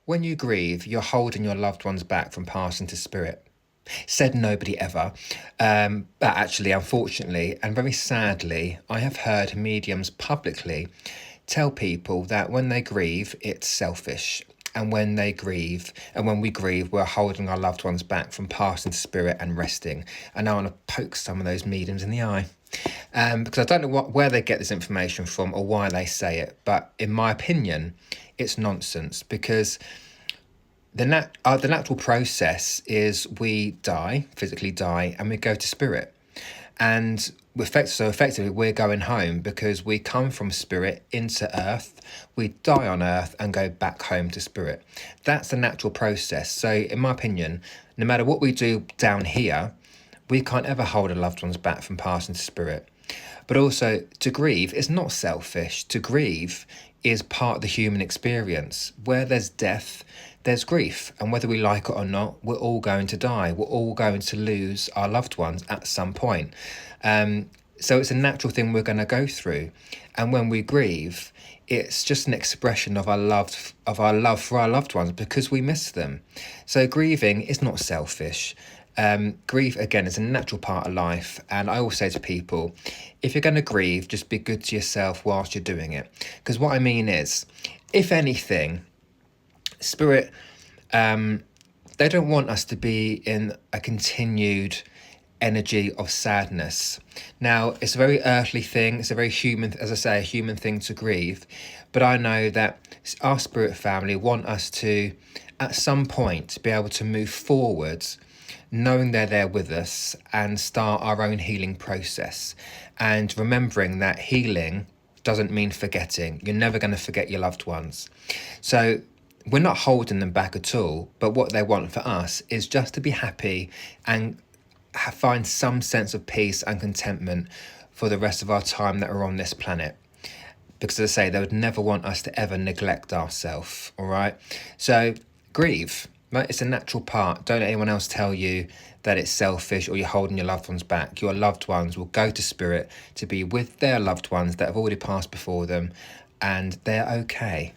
When you grieve, you're holding your loved ones back from passing to spirit. Said nobody ever. But actually, unfortunately, and very sadly, I have heard mediums publicly tell people that when they grieve, it's selfish. And when they grieve, and when we grieve, we're holding our loved ones back from passing to spirit and resting. And I want to poke some of those mediums in the eye. Because I don't know where they get this information from or why they say it. But in my opinion, it's nonsense, because the natural process is we die, physically die, and we go to spirit. And effectively, we're going home because we come from spirit into earth, we die on earth and go back home to spirit. That's the natural process. So in my opinion, no matter what we do down here, we can't ever hold our loved ones back from passing to spirit. But also, to grieve is not selfish. To grieve is part of the human experience. Where there's death, there's grief. And whether we like it or not, we're all going to die. We're all going to lose our loved ones at some point. So it's a natural thing we're going to go through. And when we grieve, it's just an expression of our love for our loved ones because we miss them. So grieving is not selfish. Grief, again, is a natural part of life. And I always say to people, if you're going to grieve, just be good to yourself whilst you're doing it. Because what I mean is, if anything, spirit, they don't want us to be in a continued energy of sadness. Now, it's a very earthly thing. It's a very human, as I say, a human thing to grieve. But I know that our spirit family want us to, at some point, be able to move forwards, knowing they're there with us, and start our own healing process. And remembering that healing doesn't mean forgetting. You're never going to forget your loved ones. So we're not holding them back at all. But what they want for us is just to be happy and find some sense of peace and contentment for the rest of our time that we're on this planet. Because as I say, they would never want us to ever neglect ourselves, all right? So grieve, right? It's a natural part. Don't let anyone else tell you that it's selfish or you're holding your loved ones back. Your loved ones will go to spirit to be with their loved ones that have already passed before them, and they're okay.